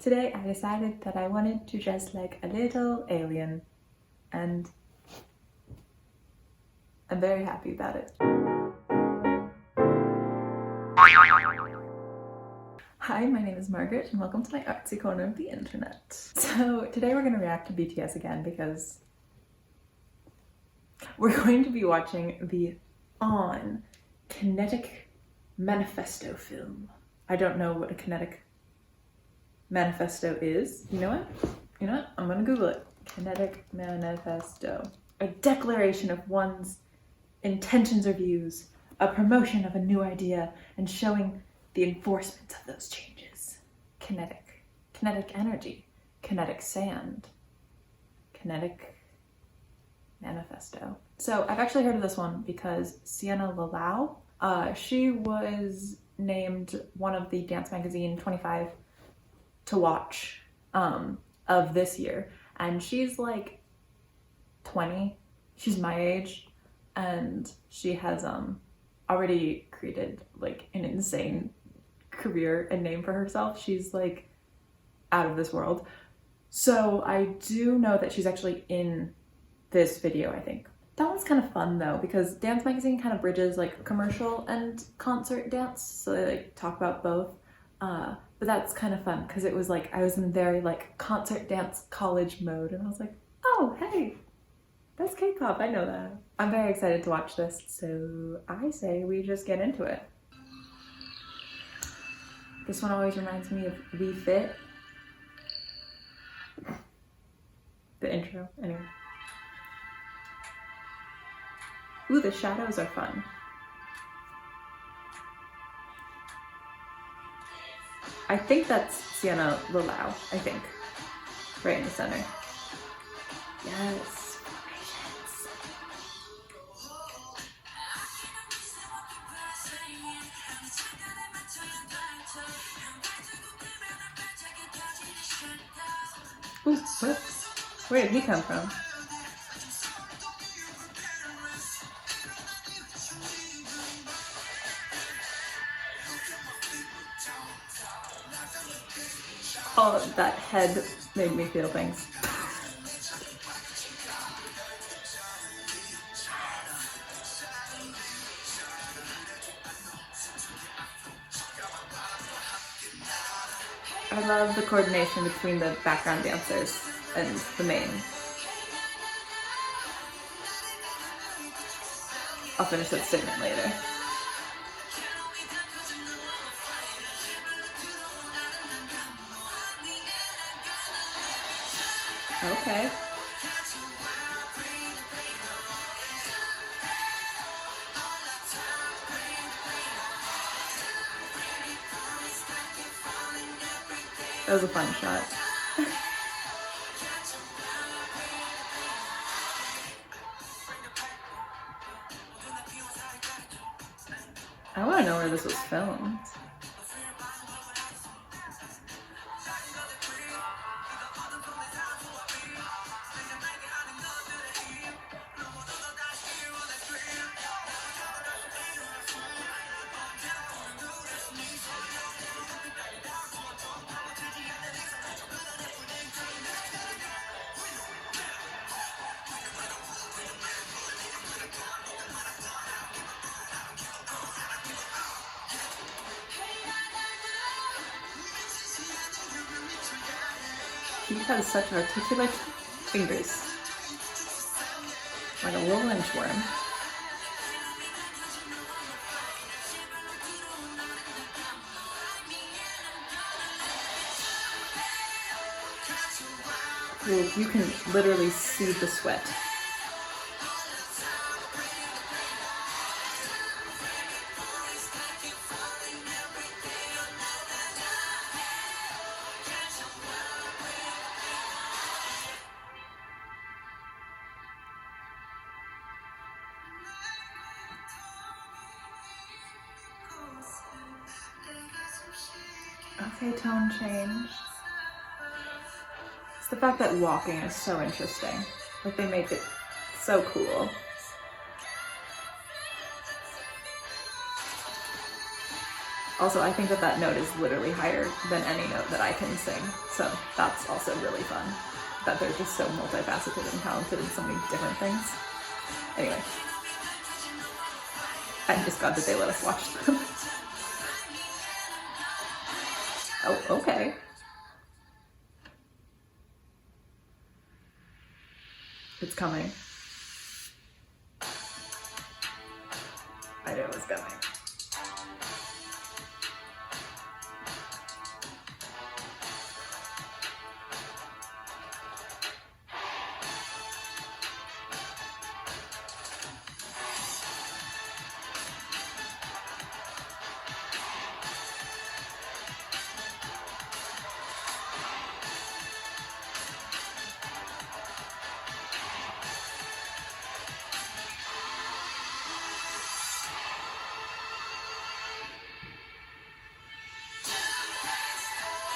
Today I decided that I wanted to dress like a little alien, and I'm very happy about it. Hi, my name is Margaret and welcome to my artsy corner of the internet. So today we're going to react to BTS again because we're going to be watching the Kinetic Manifesto film. I don't know what a Kinetic Manifesto is. You know what? I'm gonna Google it. Kinetic Manifesto. A declaration of one's intentions or views, a promotion of a new idea, and showing the enforcement of those changes. Kinetic energy, kinetic sand, Kinetic Manifesto. So I've actually heard of this one because Sienna Lalau, she was named one of the Dance Magazine 25 to watch of this year, and she's like 20. She's my age, and she has already created like an insane career and name for herself. She's like out of this world. So I do know that she's actually in this video, I think. That one's kind of fun though, because Dance Magazine kind of bridges like commercial and concert dance, so they like talk about both. But that's kind of fun because it was like I was in very like concert dance college mode, and I was like, oh hey, that's K-pop, I know that. I'm very excited to watch this, so I say we just get into it. This one always reminds me of We Fit. The intro, anyway. Ooh, the shadows are fun. I think that's Sienna Lalau, I think. Right in the center. Yes. Ooh, what? Where did he come from? Oh, that head made me feel things. I love the coordination between the background dancers and the main. I'll finish that statement later. Okay. That was a fun shot. I want to know where this was filmed. He has such articulate fingers, like a little inchworm. Well, you can literally see the sweat. Okay, tone change. It's the fact that walking is so interesting. Like, they make it so cool. Also, I think that that note is literally higher than any note that I can sing. So that's also really fun, that they're just so multifaceted and talented in so many different things. Anyway, I'm just glad that they let us watch them. Oh, okay. It's coming. I knew it was coming.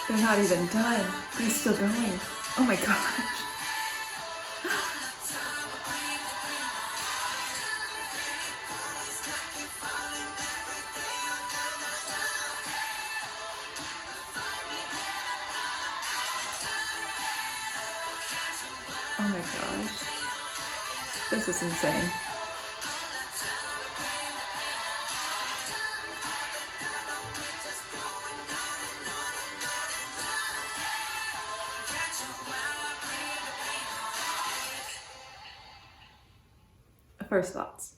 They're not even done. They're still going. Oh my gosh. Oh my gosh. This is insane. First thoughts.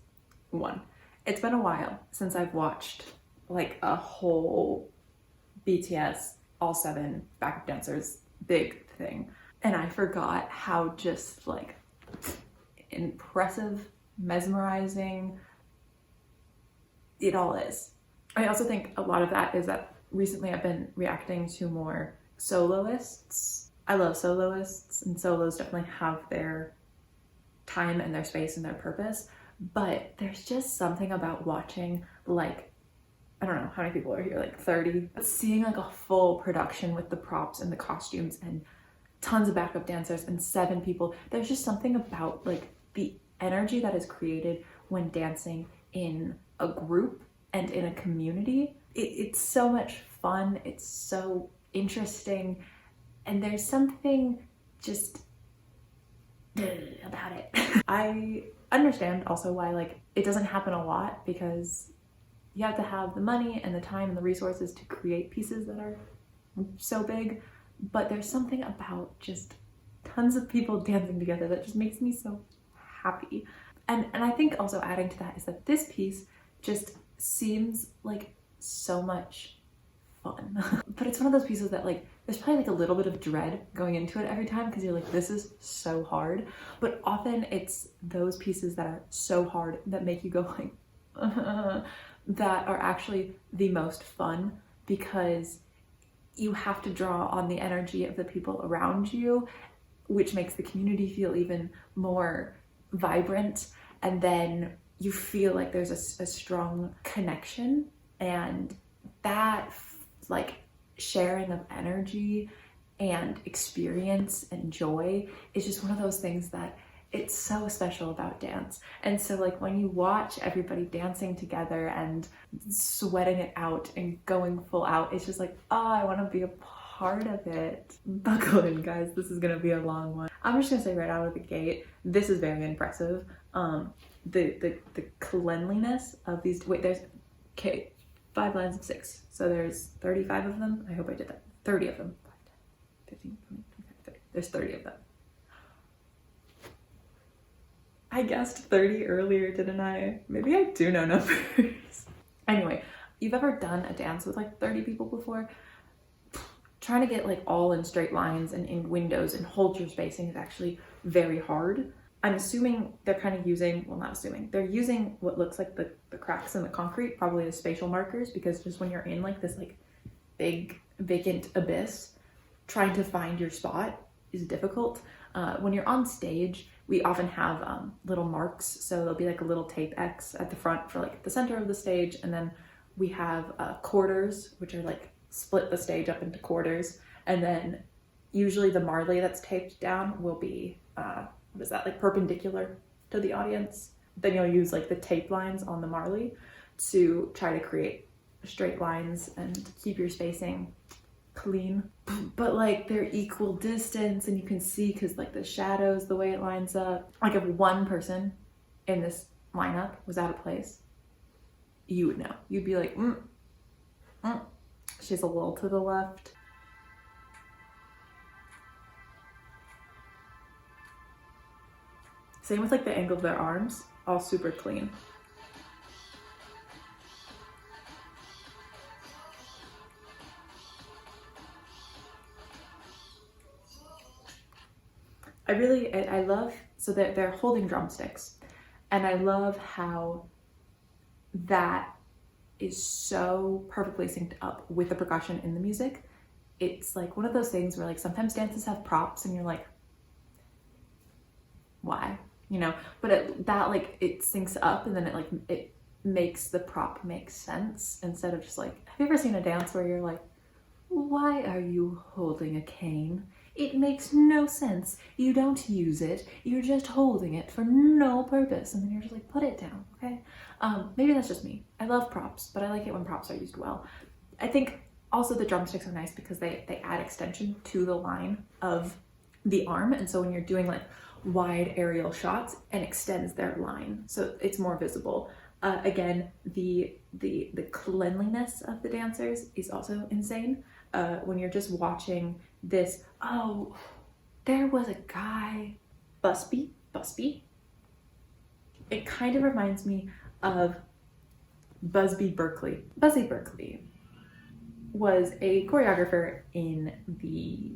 1. It's been a while since I've watched like a whole BTS, all 7 backup dancers big thing. And I forgot how just like impressive, mesmerizing it all is. I also think a lot of that is that recently I've been reacting to more soloists. I love soloists, and solos definitely have their time and their space and their purpose, but there's just something about watching, like, I don't know how many people are here, like 30, but seeing like a full production with the props and the costumes and tons of backup dancers and 7 people. There's just something about like the energy that is created when dancing in a group and in a community. It's so much fun, it's so interesting, and there's something just about it. I understand also why like it doesn't happen a lot, because you have to have the money and the time and the resources to create pieces that are so big, but there's something about just tons of people dancing together that just makes me so happy. And I think also adding to that is that this piece just seems like so much fun. But it's one of those pieces that like there's probably like a little bit of dread going into it every time, because you're like, this is so hard. But often it's those pieces that are so hard that make you go like that are actually the most fun, because you have to draw on the energy of the people around you, which makes the community feel even more vibrant. And then you feel like there's a strong connection, and that like sharing of energy and experience and joy is just one of those things that it's so special about dance. And so like when you watch everybody dancing together and sweating it out and going full out, it's just like, oh, I want to be a part of it. Buckle in, guys, this is gonna be a long one. I'm just gonna say right out of the gate, this is very impressive. The cleanliness of these, wait, there's, okay, 5 lines of 6, so there's 35 of them. I hope I did that. 30 of them. 5, 10, 15, 20, 25, 30. There's 30 of them. I guessed 30 earlier, didn't I? Maybe I do know numbers. Anyway, you've ever done a dance with like 30 people before? Trying to get like all in straight lines and in windows and hold your spacing is actually very hard. I'm assuming they're kind of using, well, not assuming, they're using what looks like the cracks in the concrete, probably as spatial markers, because just when you're in like this like big vacant abyss, trying to find your spot is difficult. When you're on stage, we often have little marks, so there'll be like a little tape X at the front for like the center of the stage, and then we have quarters, which are like split the stage up into quarters, and then usually the marley that's taped down will be what is that, like perpendicular to the audience. Then you'll use like the tape lines on the marley to try to create straight lines and keep your spacing clean, but like they're equal distance and you can see because like the shadows, the way it lines up. Like if one person in this lineup was out of place, you would know. You'd be like, she's a little to the left. Same with like the angle of their arms, all super clean. I love, so they're holding drumsticks, and I love how that is so perfectly synced up with the percussion in the music. It's like one of those things where like sometimes dances have props and you're like, why? You know, but it syncs up and then it makes the prop make sense instead of just like, have you ever seen a dance where you're like, why are you holding a cane? It makes no sense. You don't use it. You're just holding it for no purpose. And then you're just like, put it down, okay? Maybe that's just me. I love props, but I like it when props are used well. I think also the drumsticks are nice because they add extension to the line of the arm. And so when you're doing like wide aerial shots, it extends their line. So it's more visible. Again, the cleanliness of the dancers is also insane. When you're just watching this, oh, there was a guy, Busby. It kind of reminds me of Busby Berkeley. Busby Berkeley was a choreographer in the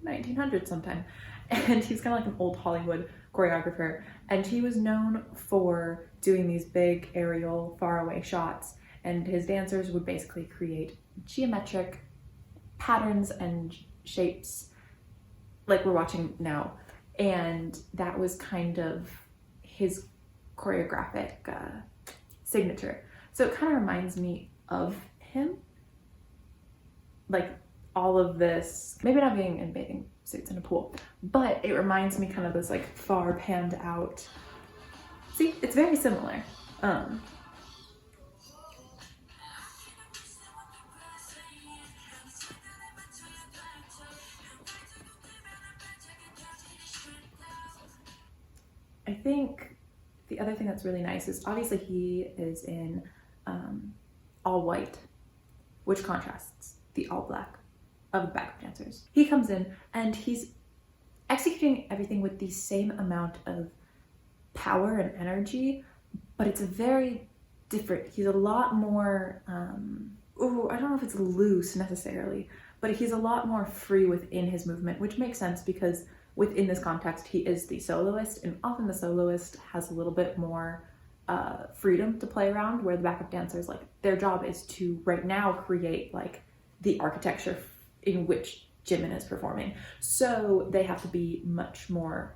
1900s sometime, and he's kind of like an old Hollywood choreographer, and he was known for doing these big aerial faraway shots, and his dancers would basically create geometric patterns and shapes like we're watching now, and that was kind of his choreographic signature. So it kind of reminds me of him, like all of this, maybe not being in bathing suits in a pool, but it reminds me kind of this like far panned out. See, it's very similar. I think the other thing that's really nice is obviously he is in all white, which contrasts the all black of the backup dancers. He comes in and he's executing everything with the same amount of power and energy, but it's a very different, he's a lot more, I don't know if it's loose necessarily, but he's a lot more free within his movement, which makes sense because within this context, he is the soloist, and often the soloist has a little bit more freedom to play around, where the backup dancers, like, their job is to right now create like the architecture in which Jimin is performing. So they have to be much more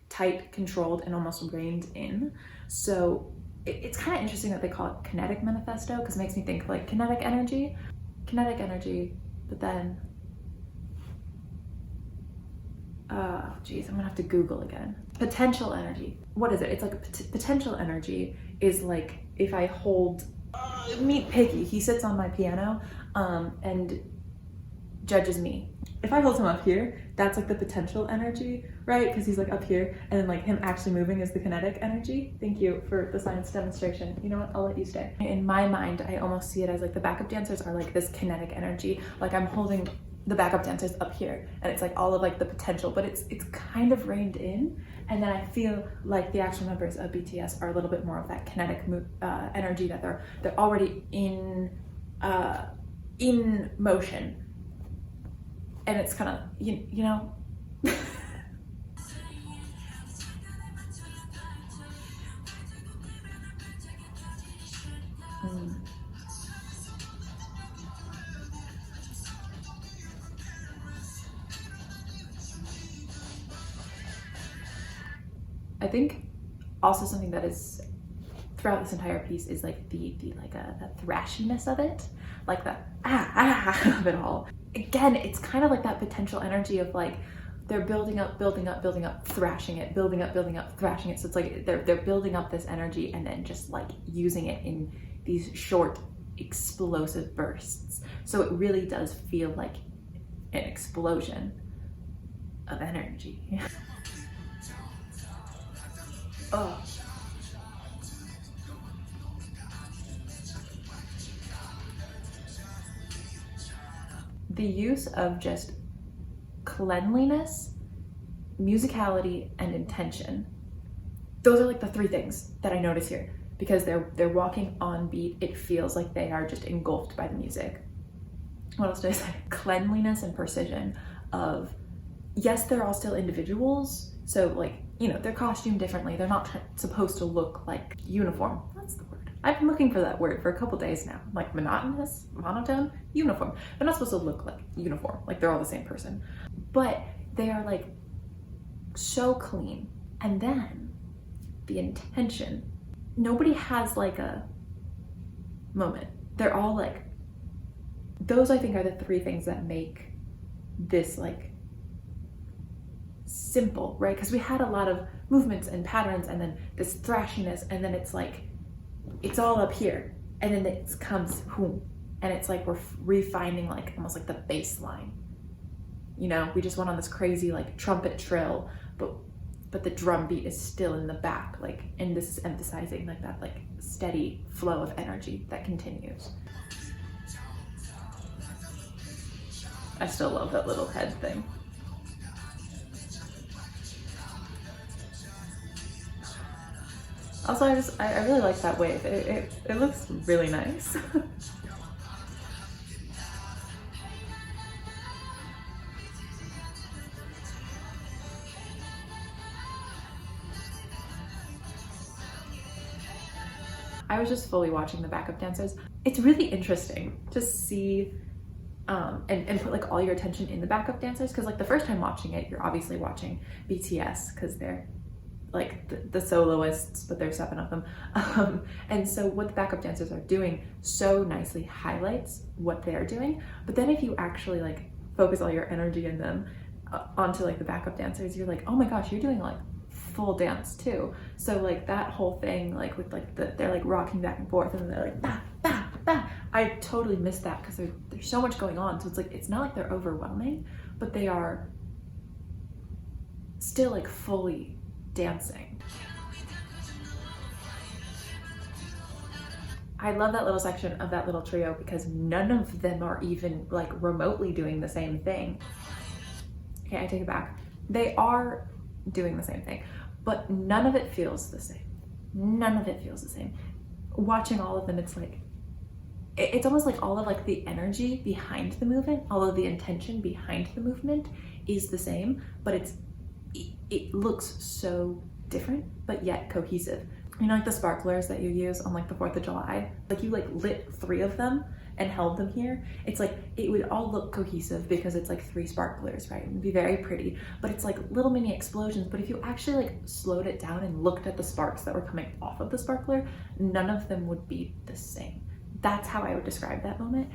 tight, controlled, and almost reined in. So it's kind of interesting that they call it Kinetic Manifesto, because it makes me think like kinetic energy, but then geez, I'm gonna have to Google again. Potential energy. What is it? It's like potential energy is like if I hold, meet Piggy, he sits on my piano and judges me. If I hold him up here, that's like the potential energy, right? Because he's like up here, and then like him actually moving is the kinetic energy. Thank you for the science demonstration. You know what? I'll let you stay. In my mind, I almost see it as like the backup dancers are like this kinetic energy. Like I'm holding the backup dancers up here, and it's like all of like the potential, but it's kind of reined in. And then I feel like the actual members of BTS are a little bit more of that kinetic energy, that they're already in motion, and it's kind of you know. I think also something that is throughout this entire piece is like the thrashiness of it, like the of it all. Again, it's kind of like that potential energy of like they're building up, thrashing it, building up, thrashing it. So it's like they're building up this energy and then just like using it in these short explosive bursts. So it really does feel like an explosion of energy. Oh. The use of just cleanliness, musicality, and intention. Those are like the three things that I notice here, because they're walking on beat. It feels like they are just engulfed by the music. What else did I say? Cleanliness and precision of, yes, they're all still individuals. So like, you know, they're costumed differently. They're not supposed to look like uniform. That's the word. I've been looking for that word for a couple days now. Like monotonous, monotone, uniform. They're not supposed to look like uniform, like they're all the same person. But they are like so clean. And then the intention. Nobody has like a moment. They're all like, those I think are the three things that make this like simple, right? Because we had a lot of movements and patterns and then this thrashiness, and then it's like, it's all up here. And then it comes, boom. And it's like we're refining like almost like the bass line. You know, we just went on this crazy like trumpet trill, but the drum beat is still in the back, like, and this is emphasizing like that like steady flow of energy that continues. I still love that little head thing. Also, I really like that wave. It looks really nice. I was just fully watching the backup dancers. It's really interesting to see and put like all your attention in the backup dancers, because like the first time watching it, you're obviously watching BTS because they're like the soloists, but there's 7 of them. And so what the backup dancers are doing so nicely highlights what they're doing. But then if you actually like focus all your energy in them onto like the backup dancers, you're like, oh my gosh, you're doing like full dance too. So like that whole thing, like with like they're like rocking back and forth, and they're like bah, bah, bah. I totally missed that because there's so much going on. So it's like, it's not like they're overwhelming, but they are still like fully dancing. I love that little section of that little trio because none of them are even like remotely doing the same thing. Okay, I take it back. They are doing the same thing, but none of it feels the same. None of it feels the same. Watching all of them, it's like, it's almost like all of like the energy behind the movement, all of the intention behind the movement is the same, but it looks so different, but yet cohesive. You know, like the sparklers that you use on like the 4th of July, like you like lit 3 of them and held them here. It's like, it would all look cohesive because it's like 3 sparklers, right? It would be very pretty, but it's like little mini explosions. But if you actually like slowed it down and looked at the sparks that were coming off of the sparkler, none of them would be the same. That's how I would describe that moment.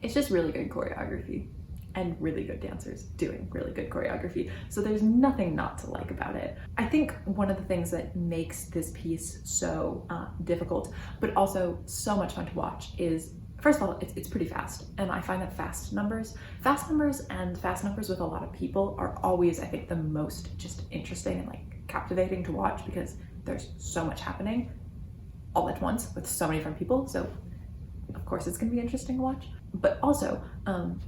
It's just really good choreography and really good dancers doing really good choreography. So there's nothing not to like about it. I think one of the things that makes this piece so difficult, but also so much fun to watch is, first of all, it's pretty fast. And I find that fast numbers with a lot of people are always, I think, the most just interesting and like captivating to watch because there's so much happening all at once with so many different people. So of course it's gonna be interesting to watch. But also,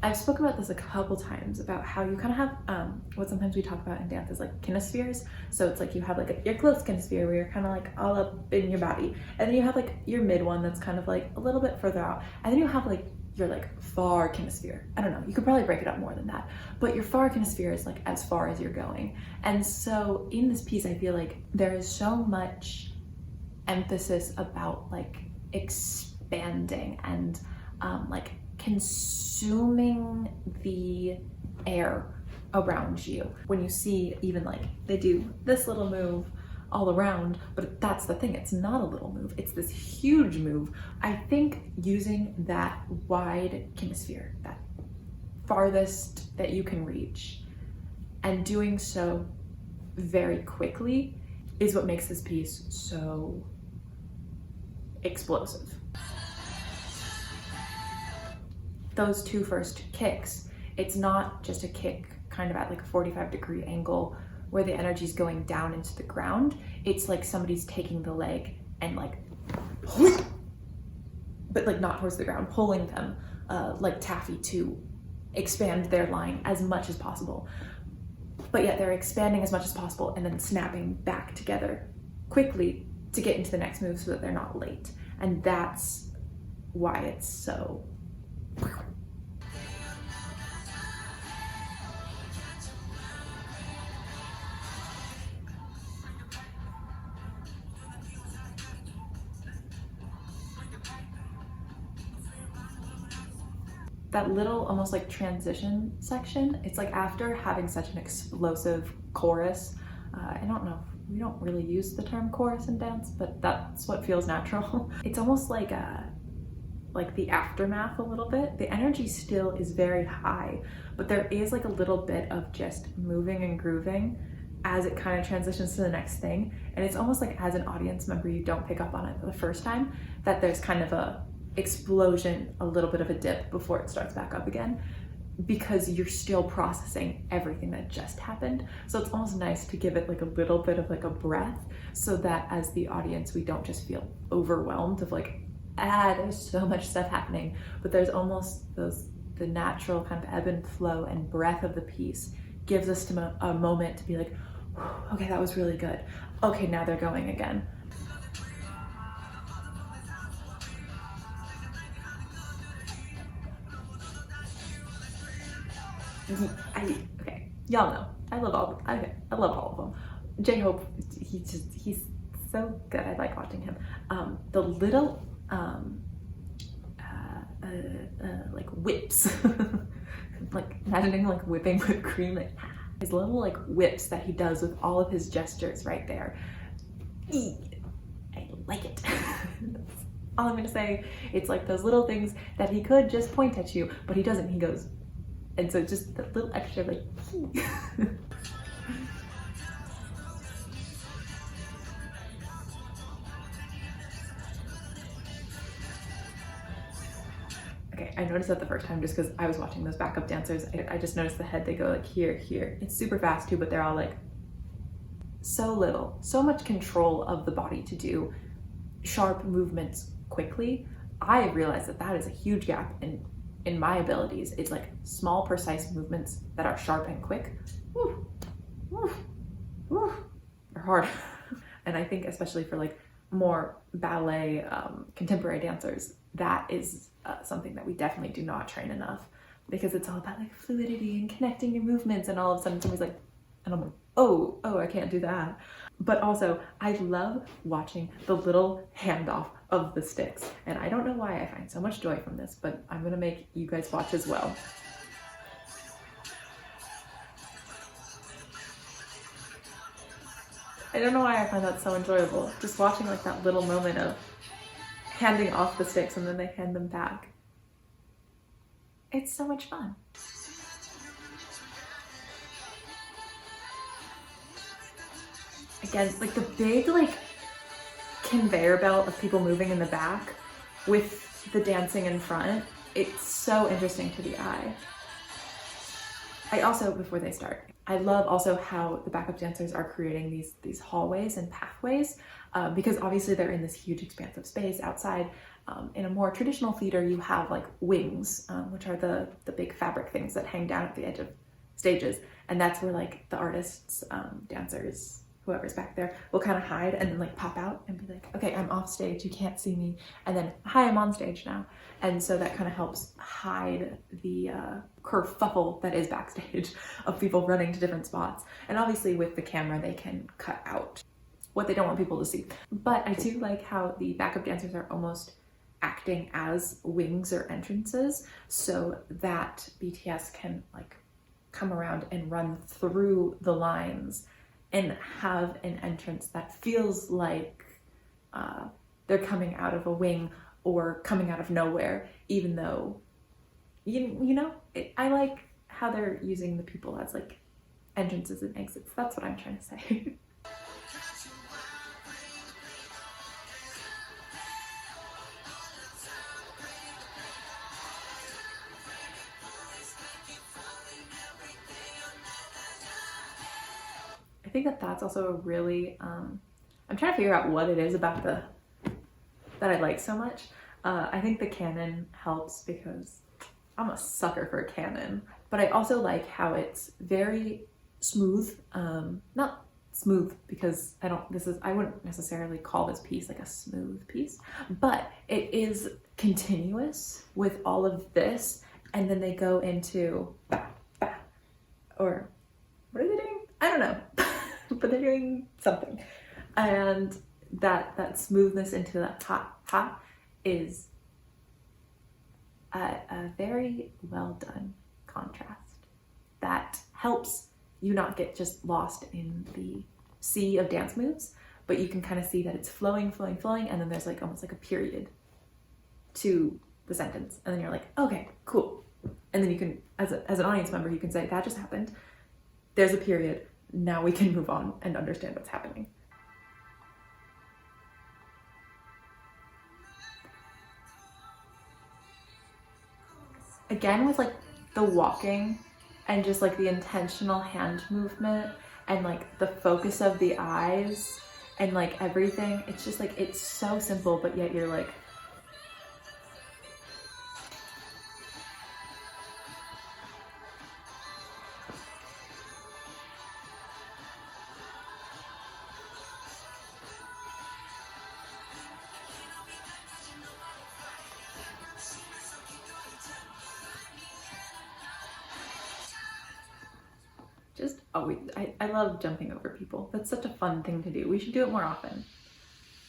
I've spoken about this a couple times about how you kind of have what sometimes we talk about in dance is like kinespheres. So it's like you have like your close kinesphere where you're kind of like all up in your body, and then you have like your mid one that's kind of like a little bit further out, and then you have like your like far kinesphere. I don't know, you could probably break it up more than that, but your far kinesphere is like as far as you're going. And so in this piece, I feel like there is so much emphasis about like expanding and like consuming the air around you. When you see even like they do this little move all around, but that's the thing, it's not a little move, it's this huge move. I think using that wide hemisphere, that farthest that you can reach, and doing so very quickly is what makes this piece so explosive. Those two first kicks, it's not just a kick kind of at like a 45-degree angle where the energy is going down into the ground. It's like somebody's taking the leg and like, but like not towards the ground, pulling them like taffy to expand their line as much as possible. But yet they're expanding as much as possible and then snapping back together quickly to get into the next move so that they're not late. And that's why it's so that little almost like transition section. It's like after having such an explosive chorus, I don't know, we don't really use the term chorus in dance, but that's what feels natural. It's almost like the aftermath a little bit. The energy still is very high, but there is like a little bit of just moving and grooving as it kind of transitions to the next thing. And it's almost like as an audience member, you don't pick up on it the first time, that there's kind of a explosion, a little bit of a dip before it starts back up again, because you're still processing everything that just happened. So it's almost nice to give it like a little bit of like a breath, so that as the audience, we don't just feel overwhelmed of like, there's so much stuff happening, but there's almost the natural kind of ebb and flow and breath of the piece gives us a moment to be like, okay, that was really good. Okay, now they're going again. Okay, y'all know I love all of them. J-Hope, he's so good. I like watching him. The little like whips, like imagining like whipping whipped cream, like his little like whips that he does with all of his gestures right there. I like it. That's all I'm gonna say. It's like those little things that he could just point at you, but he doesn't. He goes. And so just the little extra like okay, I noticed that the first time just because I was watching those backup dancers. I just noticed the head, they go like here, here. It's super fast too, but they're all like so little, so much control of the body to do sharp movements quickly. I realized that is a huge gap in my abilities. It's like small, precise movements that are sharp and quick. Woo, woo, woo, are hard. And I think especially for like more ballet, contemporary dancers, that is something that we definitely do not train enough, because it's all about like fluidity and connecting your movements, and all of a sudden somebody's like, and I'm like, oh, I can't do that. But also, I love watching the little handoff of the sticks. And I don't know why I find so much joy from this, but I'm gonna make you guys watch as well. I don't know why I find that so enjoyable. Just watching like that little moment of handing off the sticks and then they hand them back. It's so much fun. Again, like the big like conveyor belt of people moving in the back with the dancing in front, it's so interesting to the eye. I also, before they start, I love also how the backup dancers are creating these hallways and pathways, because obviously they're in this huge expansive space outside. In a more traditional theater, you have like wings, which are the big fabric things that hang down at the edge of stages, and that's where like the artists, dancers, whoever's back there will kind of hide and then like pop out and be like, okay, I'm off stage, you can't see me, and then hi, I'm on stage now. And so that kind of helps hide the kerfuffle that is backstage of people running to different spots. And obviously with the camera they can cut out what they don't want people to see. But I do like how the backup dancers are almost acting as wings or entrances, so that BTS can like come around and run through the lines and have an entrance that feels like they're coming out of a wing or coming out of nowhere, even though, I like how they're using the people as like entrances and exits. That's what I'm trying to say. I think that that's also a really, I'm trying to figure out what it is about that I like so much. I think the canon helps because I'm a sucker for a canon, but I also like how it's very smooth. Not smooth because I wouldn't necessarily call this piece like a smooth piece, but it is continuous with all of this, and then they go into bah, bah, or what are they doing? I don't know, but they're doing something, and that smoothness into that ha is a very well done contrast that helps you not get just lost in the sea of dance moves, but you can kind of see that it's flowing, and then there's like almost like a period to the sentence, and then you're like, okay, cool. And then you can, as an audience member, you can say, that just happened. There's a period. Now we can move on and understand what's happening. Again, with like the walking and just like the intentional hand movement and like the focus of the eyes and like everything, it's just like, it's so simple, but yet you're like, just always, I love jumping over people. That's such a fun thing to do. We should do it more often.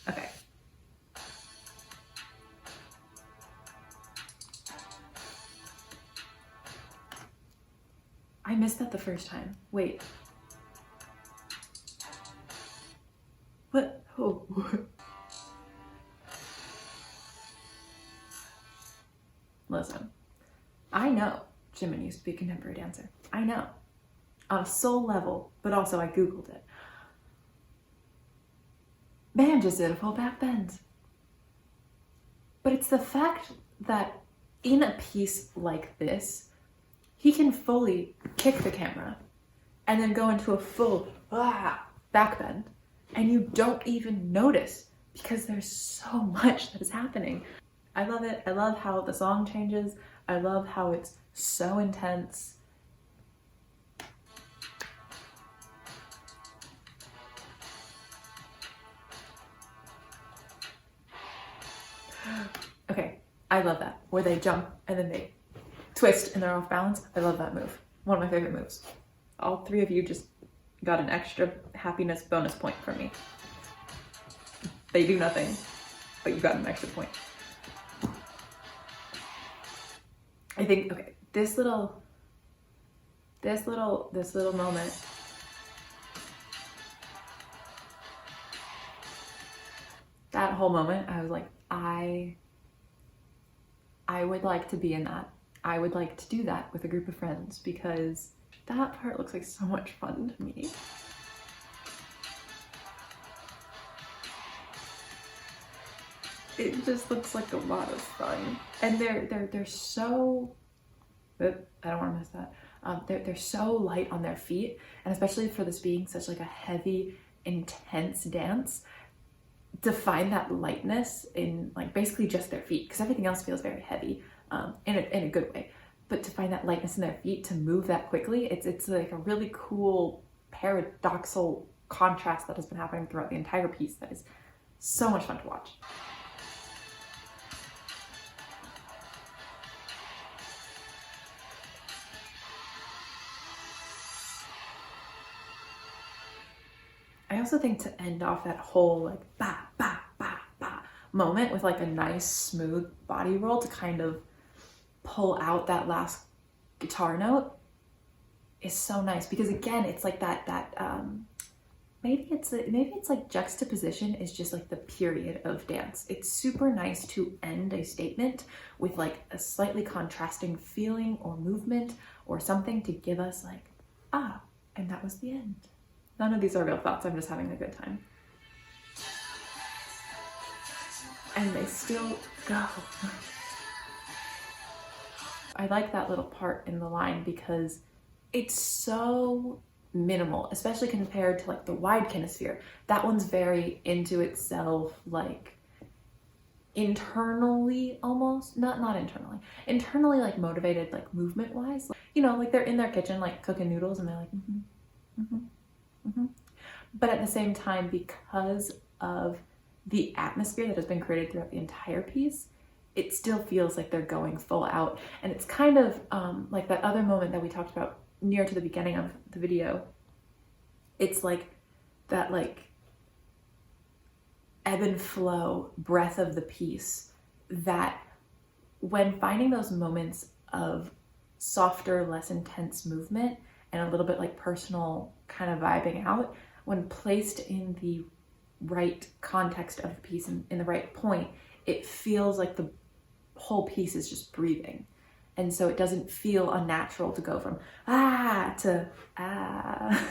Okay. I missed that the first time. Wait. What? Oh. Listen, I know Jimin used to be a contemporary dancer. I know. On a soul level, but also I Googled it. Man just did a full back bend. But it's the fact that in a piece like this, he can fully kick the camera and then go into a full back bend, and you don't even notice because there's so much that is happening. I love it. I love how the song changes. I love how it's so intense. Okay, I love that. Where they jump and then they twist and they're off balance. I love that move. One of my favorite moves. All three of you just got an extra happiness bonus point from me. They do nothing, but you got an extra point. I think, okay, this little moment, that whole moment, I was like, I would like to be in that. I would like to do that with a group of friends because that part looks like so much fun to me. It just looks like a lot of fun. And they're so, I don't want to miss that. They're so light on their feet, and especially for this being such like a heavy, intense dance, to find that lightness in like basically just their feet, because everything else feels very heavy, in a good way. But to find that lightness in their feet, to move that quickly, it's like a really cool paradoxal contrast that has been happening throughout the entire piece that is so much fun to watch. I also think to end off that whole like ba ba ba ba moment with like a nice smooth body roll to kind of pull out that last guitar note is so nice, because again, it's like maybe it's like juxtaposition is just like the period of dance. It's super nice to end a statement with like a slightly contrasting feeling or movement or something to give us like, ah, and that was the end. None of these are real thoughts, I'm just having a good time. And they still go. I like that little part in the line because it's so minimal, especially compared to like the wide kinesphere. That one's very into itself, like internally almost, not internally like motivated, like movement wise. You know, like they're in their kitchen like cooking noodles and they're like, But at the same time, because of the atmosphere that has been created throughout the entire piece, it still feels like they're going full out. And it's kind of like that other moment that we talked about near to the beginning of the video. It's like that like ebb and flow breath of the piece, that when finding those moments of softer, less intense movement and a little bit like personal kind of vibing out, when placed in the right context of the piece and in the right point, it feels like the whole piece is just breathing. And so it doesn't feel unnatural to go from ah to ah.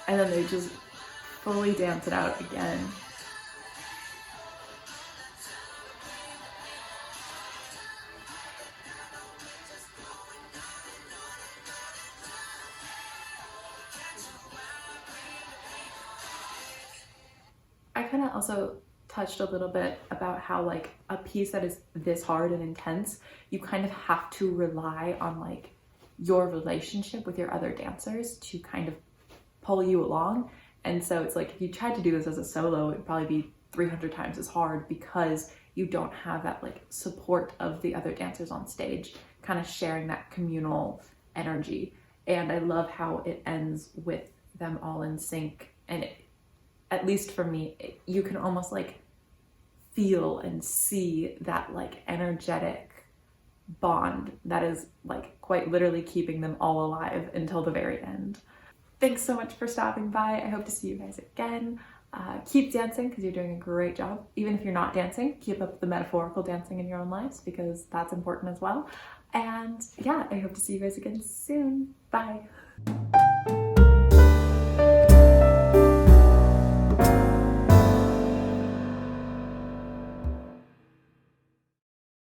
And then they just fully dance it out again. I kind of also touched a little bit about how like a piece that is this hard and intense, you kind of have to rely on like your relationship with your other dancers to kind of pull you along. And so it's like if you tried to do this as a solo, it'd probably be 300 times as hard, because you don't have that like support of the other dancers on stage kind of sharing that communal energy. And I love how it ends with them all in sync, and it, at least for me, you can almost like feel and see that like energetic bond that is like quite literally keeping them all alive until the very end. Thanks so much for stopping by. I hope to see you guys again. Keep dancing because you're doing a great job. Even if you're not dancing, keep up the metaphorical dancing in your own lives because that's important as well. And yeah, I hope to see you guys again soon. Bye.